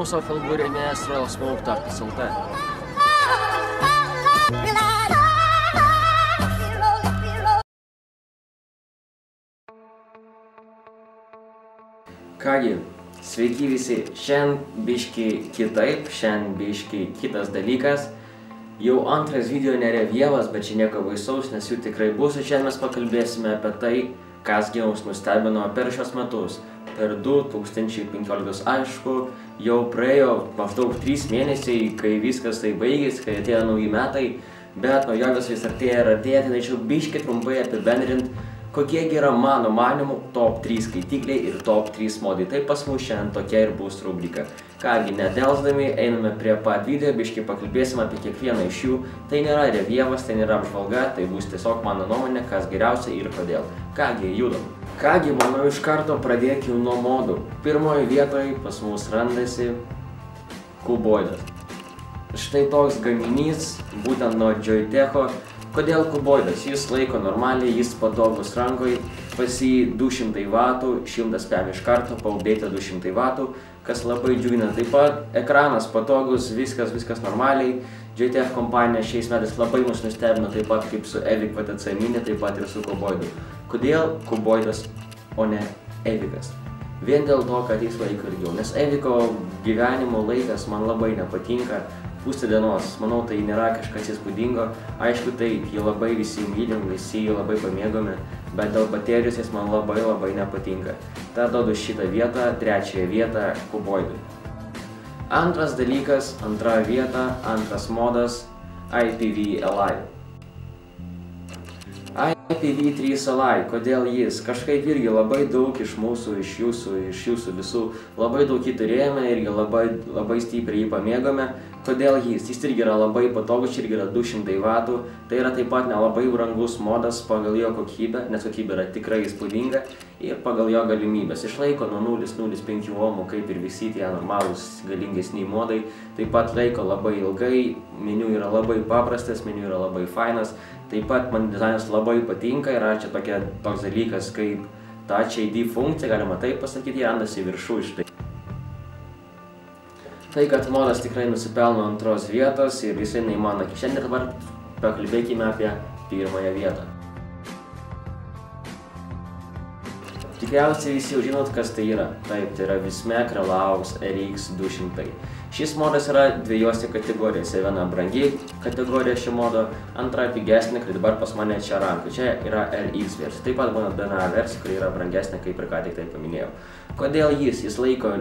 mūsų filmų rėmėjas RoyalSmoke.lt. Kągi, sveiki visi. Šiandien biški kitaip, šiandien biški kitas dalykas. Jau antras video nėra vienas, bet čia nieko baisaus, nes jų tikrai bus. Ir šiandien mes pakalbėsime apie tai, kas gi mus nustebino per šios metus. Per 2015, aišku, jau praėjo maždaug 3 mėnesiai, kai viskas tai baigėsi, kai atėjo nauji metai, bet naujovės vis artėja ir artėja, tai norėčiau biški trumpai apibendrinti, kokie yra mano manimų top 3 skaitikliai ir top 3 modai. Tai pas mus šiandien tokia ir bus rubrika. Kągi, nedelsdami, einame prie pat video, biški pakalbėsim apie kiekvieną iš jų. Tai nėra revievas, tai nėra apžvalga, tai bus tiesiog mano nuomonė, kas geriausia ir kodėl. Kągi, judam. Kągi, manau, iš karto pradėkime nuo modų. Pirmoje vietoje pas mus randasi kuboidas. Štai toks gaminys, būtent nuo Joytecho. Kodėl kuboidas? Jis laiko normaliai, jis patogus rankoje, pas jį 200 W, 100 pėm iš karto, paubėti 200 W, kas labai džiugina. Taip pat ekranas patogus, viskas normaliai. Joytech kompanija šiais metais labai mus nustebino, taip pat kaip su Evic VTC Mini, taip pat ir su kuboidu. Kodėl kuboidas, o ne Evicas? Vien dėl to, kad jis laiko ilgiau, nes Evico gyvenimo laikas man labai nepatinka. Pusę dienos, manau, tai nėra kažkas įspūdingo. Aišku, taip, jį labai visi mylim, visi jį labai pamėgome, bet dėl baterijos jis man labai nepatinka. Tad duodu šitą vietą, trečiąją vietą kuboidui. Antras dalykas, antra vieta, antras modas IPV-Li. IPV3-Li, kodėl jis? Kažkaip irgi labai daug iš mūsų, iš jūsų visų, labai daug jį turėjome irgi labai stipriai jį pamėgome. Kodėl jis? Jis irgi yra labai patogus, irgi yra 200 W, tai yra taip pat nelabai brangus modas pagal jo kokybę, nes kokybė yra tikrai įspūdinga ir pagal jo galimybės. Išlaiko nuo 0,05 ohmų, kaip ir visi tie normalūs galingesni modai, taip pat laiko labai ilgai, meniu yra labai paprastas, meniu yra labai fainas, taip pat man dizainas labai patinka, yra čia toks dalykas kaip Touch ID funkcija, galima taip pasakyti, randasi viršų iš tai. Tai, kad modas tikrai nusipelno antros vietos ir jisai neįmano kišenė. Dabar pakalbėkime apie pirmąją vietą. Tikriausiai visi jau žinot, kas tai yra. Taip, tai yra Vismec Relax RX 200. Šis modas yra dviejose kategorijose. Viena brangi kategorija šio modo, antra pigesnė, kuri dabar pas mane čia rankoje. Čia yra RX versija. Taip pat būna DNA versija, kuri yra brangesnė, kaip ir ką tik tai paminėjau. Kodėl jis? Jis laiko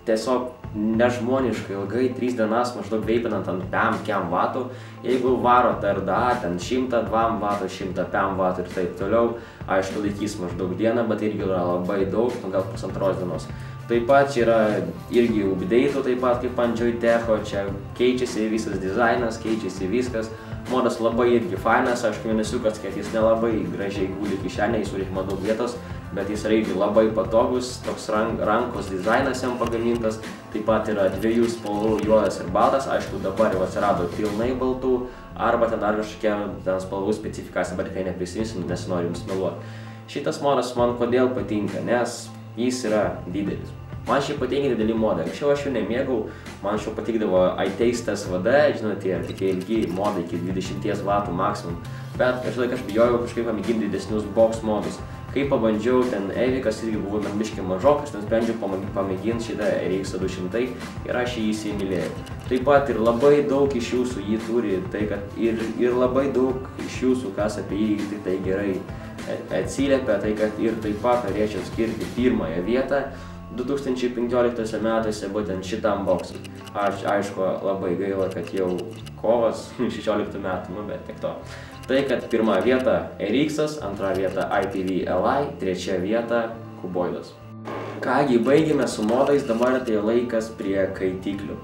tiesiog nežmoniškai ilgai, 3 dienas maždaug veipinant ant 5 W. Jeigu varot RDA, ten 100 W, 100 W ir taip toliau, aišku, laikys maždaug dieną, bet irgi yra labai daug, gal pusantros dienos. Taip pat čia yra irgi update'ų, taip pat kaip ant Joytecho, čia keičiasi visas dizainas, keičiasi viskas. Modas labai irgi fainas, aišku, minesiukas, kad jis nelabai gražiai guli kišenėje, jis užima daug vietos, bet jis yra irgi labai patogus, toks rankos dizainas jam pagamintas, taip pat yra 2 spalvų, juodas ir baltas, aišku, dabar jau atsirado pilnai baltų, arba ten dar kažkokia spalvų specifikacija, bet tikrai neprisiminsiu, nes noriu jums meluoti. Šitas modas man kodėl patinka, nes jis yra didelis. Man šiaip patinka dideli modai, anksčiau aš jų nemėgau, man šiaip patikdavo iTaste SVD, žinote, tokie ilgi modai iki 20 W maksimum, bet kažkaip aš bijojau kažkaip pamėginti didesnius box modus. Kai pabandžiau, ten Evicas irgi buvo man biškai mažokas, nusprendžiau pamėginti šitą RX 200 ir aš jį įsimylėjau. Taip pat ir labai daug iš jūsų jį turi, tai kad ir labai daug iš jūsų, kas apie jį tai gerai atsiliepia, tai kad ir taip pat norėčiau skirti pirmąją vietą 2015 metais būtent šitam boksui. Aš aišku labai gaila, kad jau kovas 16 metų, bet tiek to. Tai, kad pirma vieta RX, antra vieta IPV-Li, trečia vieta kuboidas. Kągi, baigėme su modais, dabar tai laikas prie kaitiklių.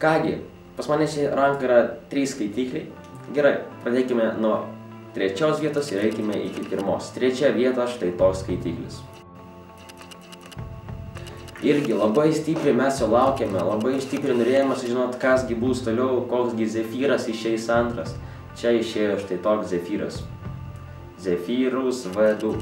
Kągi, pas mane šį ranką yra 3 skaitikliai. Gerai, pradėkime nuo trečios vietos ir eikime iki pirmos. Trečia vieta štai toks skaitiklis. Irgi labai stipriai mes jo laukiame, labai stipriai norėjome sužinoti, kasgi bus toliau, koksgi Zephyras išeis antras. Čia išėjo štai toks Zephyras. Zephyrus V2.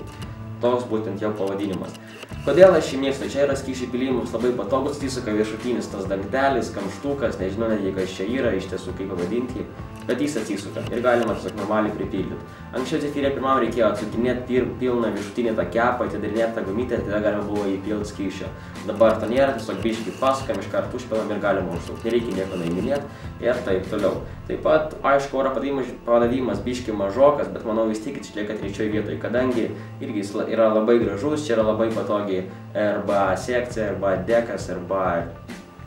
Toks būtent jo pavadinimas. Kodėl aš jį mėgstu? Čia yra skysčių pylimas labai patogus, atsisuka viršutinis tas dangtelis, kamštukas, nežinau netgi kas čia yra, iš tiesų kaip pavadinti, bet jis atsisuka ir galima tiesiog normaliai pripildyti. Anksčiau Zefyre pirmam reikėjo atsukinėti pilną viršutinį tą kepą, atidarinėti tą gumytę, tada galima buvo įpilti skysčio. Dabar to nėra, tiesiog biškį pasukam, iš karto užpilam ir galima užsukti, nereikia nieko naiminėti ir taip toliau. Taip pat, aišku, oro padavimas biškį mažokas, bet manau vis tik išlieka trečioj vietoje, kadangi irgi jis yra labai gražus, čia yra labai patogiai RBA sekcija, RBA dekas, RBA,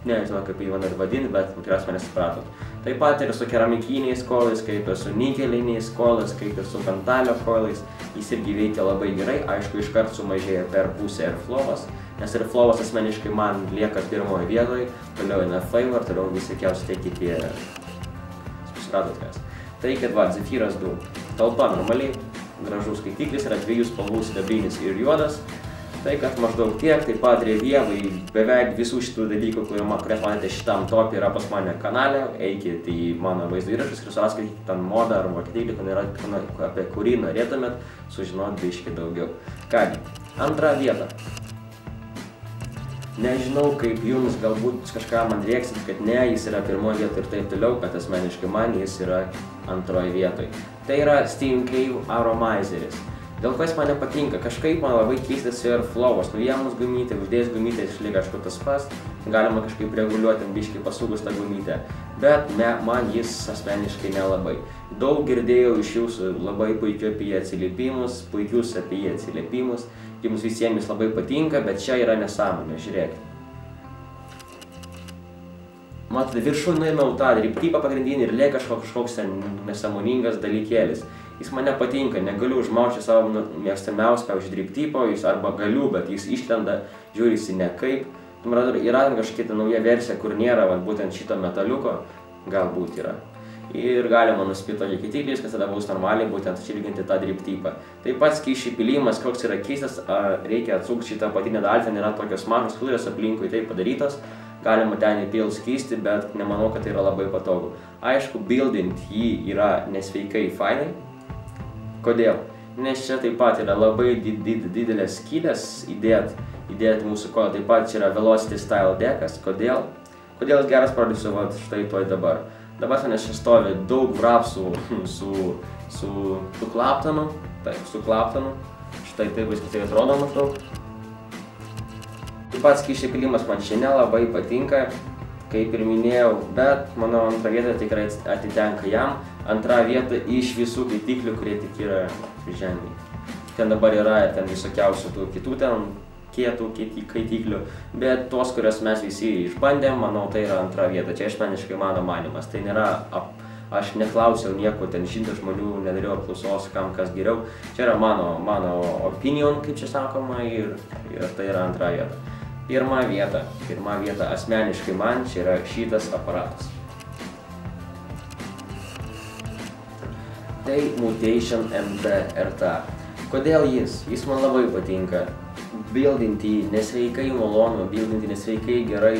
nežinau kaip jį vadinti, bet tikriausiai mane supratot. Taip pat ir su keramikiniais koilais, kaip ir su nikeliniais koilais, kaip ir su kantalio koilais, jis irgi veikia labai gerai, aišku, iškart sumažėja per pusę airflow'as, nes airflow'as asmeniškai man lieka pirmoje vietoje, toliau eina flavor, toliau visokiausi tie kiti, supratot kas. Tai kad va, Zefyras 2, talpa normaliai, gražus skaitiklis, yra dviejų spalvų sidabrinis ir juodas. Tai kad maždaug tiek, taip pat revjevai beveik visų šitų dalykų, kurias matėte šitam topį yra pas mane kanale, eikite į mano vaizdo įrašus ir suraskite ten modą arba kitaip, apie kurį norėtumėt sužinoti biškį daugiau. Kągi, antra vieta. Nežinau kaip jums, galbūt kažką man rėksit, kad ne, jis yra pirmoje vietoje ir taip toliau, kad asmeniškai man jis yra antroje vietoje. Tai yra Steam Cave Aromizeris. Dėl ko jis man nepatinka, kažkaip man labai keistas airflow'as, nuėmus gumytę, uždėjus gumytę išlieka kažkur tas pats, galima kažkaip reguliuoti, biškį pasukus tą gumytę, bet man jis asmeniškai nelabai. Daug girdėjau iš jūsų labai puikius apie jį atsiliepimus, jums visiems jis labai patinka, bet čia yra nesąmonė, žiūrėkite. Matote, viršų nuėmiau tą driptypą pagrindinį ir lieka kažkoks nesąmoningas dalykėlis. Jis man nepatinka, negaliu užmauti savo mėgstamiausią, pavyzdžiui, driptypo, arba galiu, bet jis išlenda, žiūrisi nekaip. Yra kažkokia nauja versija, kur nėra būtent šito metaliuko, galbūt yra. Ir galima nuspėti tokį kitiklis, kad tada bus normaliai būtent atšilginti tą driptypą. Taip pat skysčių pylimas, koks yra keistas, reikia atsukti šitą apatinę dalį, ten yra tokios mažos klaidos aplinkui tai padarytos. Galima ten įpilti skystį, bet nemanau, kad tai yra labai patogu. Aišku, buildint jį yra nesveikai fainai. Kodėl? Nes čia taip pat yra labai didelės skylės įdėti mūsų koją. Taip pat čia yra Velocity Style dekas. Kodėl? Kodėl jis geras parodysiu štai toj dabar. Dabar ten čia stovi daug vrapsų su klaptanu. Taip, su klaptanu. Štai taip viskas tai atrodo maždaug. Taip pat skysčių pylimas man čia nelabai patinka, kaip ir minėjau, bet mano antra vieta tikrai atitenka jam. Antra vieta iš visų kaitiklių, kurie tik yra žemėje. Ten dabar yra ir ten visokiausių tų kitų ten kietų kaitiklių, bet tos, kurias mes visi išbandėm, manau, tai yra antra vieta. Čia asmeniškai mano manimas. Tai nėra, aš neklausiau nieko, ten 100 žmonių nedariau apklausos, kam kas geriau. Čia yra mano opinion, kaip čia sakoma, ir tai yra antra vieta. Pirma vieta asmeniškai man čia yra šitas aparatas. Tai Mutation MT RTA. Kodėl jis? Jis man labai patinka. Buildinti nesveikai malonu, buildinti nesveikai gerai.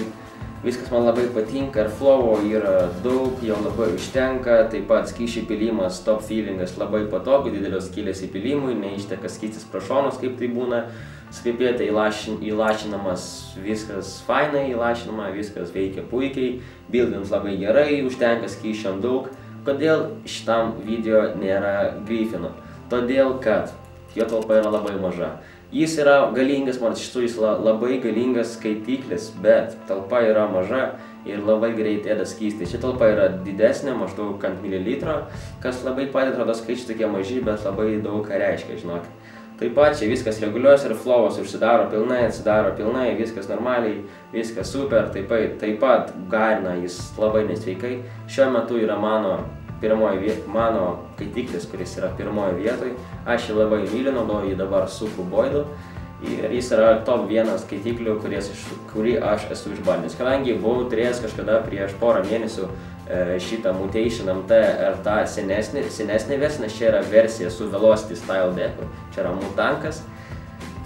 Viskas man labai patinka, airflow'o yra daug, jau labai užtenka, taip pat skysčių pylimas, top feelingas labai patogu, didelės skylės įpilimui, neišteka skystis pro šonus, kaip tai būna. Skapėte įlašinamas, viskas fainai įlašinama, viskas veikia puikiai, buildins labai gerai, užtenka skysčiam daug. Kodėl šitam video nėra Griffino? Todėl, kad jo talpa yra labai maža. Jis yra galingas, man iš tiesų jis labai galingas skaitiklis, bet talpa yra maža ir labai greit ėda skystį. Ši talpa yra didesnė, maždaug ant mililitro, kas labai padeda, atrodo skaičiai tokie maži, bet labai daug ką reiškia, žinokit. Taip pat čia viskas reguliuojas ir flow'as užsidaro pilnai, atsidaro pilnai, viskas normaliai, viskas super, taip pat garina jis labai nesveikai. Šiuo metu yra mano kaitiklis, kuris yra pirmoje vietoje. Aš jį labai myliu, naudoju jį dabar su kuboidu. Ir jis yra top 1 skaitiklių, kurį aš esu išbandęs. Kadangi buvau turėjęs kažkada prieš porą mėnesių šitą Mutation MT RTA senesnė versija, nes čia yra versija su Velocity Style deku. Čia yra mutankas.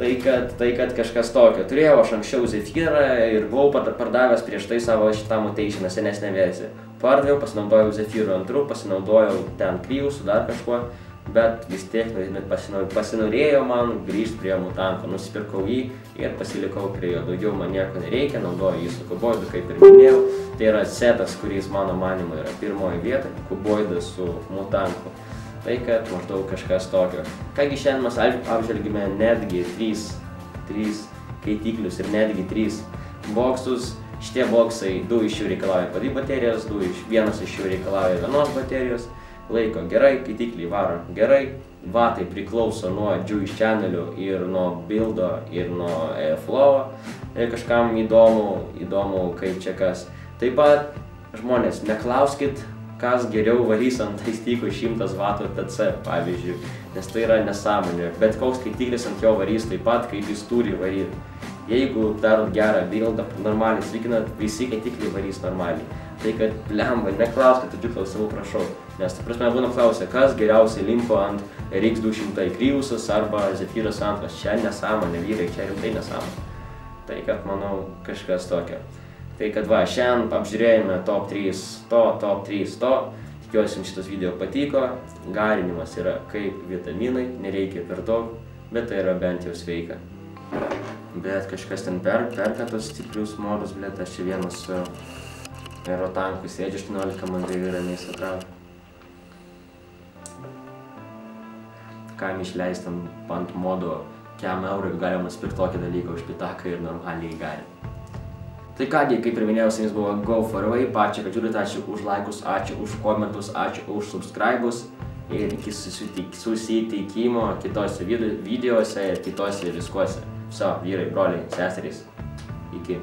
Tai kad kažkas tokio. Turėjau aš anksčiau Zefyrą ir buvau pardavęs prieš tai savo šitą Mutation senesnę versiją. Pardaviau, pasinaudojau Zefyru 2, pasinaudojau ten Kryų su dar kažkuo. bet vis tiek pasinorėjo man grįžti prie mutanko. Nusipirkau jį ir pasilikau prie jo. Daugiau man nieko nereikia, naudoju jį su kuboidu, kaip ir minėjau. Tai yra setas, kuris mano manimu yra pirmoji vieta, kuboidas su mutanku. Tai kad maždaug kažkas tokio. Kągi šiandien mes apžvelgime netgi 3 keitiklius ir netgi 3 boksus. Šitie boksai, 2 iš jų reikalauja padai baterijos, 1 iš jų reikalauja vienos baterijos. Laiko gerai, keitikliai varo gerai, vatai priklauso nuo Jewish channelių ir nuo buildo ir nuo flow. Kažkam įdomu kaip čia kas. Taip pat, žmonės, neklauskit, kas geriau varys ant taistykų 100 vatų TC, pavyzdžiui, nes tai yra nesąmonė. Bet koks keitiklis ant jo varys taip pat, kaip jis turi varyti. Jeigu darot gerą buildą, normaliai slikinat, visi keitikliai varys normaliai. Tai kad, blemba, neklauskit tokių klausimų, prašau. Nes, ta prasme, būna klausia, kas geriausiai limpo ant RX 200 Kryusas arba Zephyras 2. Čia nesąmonė, vyrai, čia rimtai nesąmonė. Tai kad, manau, kažkas tokio. Tai kad va, šiandien apžiūrėjome top 3 top 3 to. Tikiuosi, jums šitas video patiko. Garinimas yra kaip vitaminai, nereikia per daug, bet tai yra bent jau sveika. Bet kažkas ten perka tos stiprius modus, blėt, aš čia vienas su aerotanku sėdžiu 18 man tai ramiai sutraukia. Kam išleist ant modo kem eurų, galima nusipirkti tokį dalyką už pitaką ir normaliai galim. Tai kągi, kaip ir minėjau, su jumis buvo GoForAway. Ačiū, kad žiūrite, ačiū už laikus, ačiū už komentus, ačiū už subscribus. Ir iki susitikimo kitose videose ir kitose viskuose. Viso, vyrai, broliai, seserys. Iki.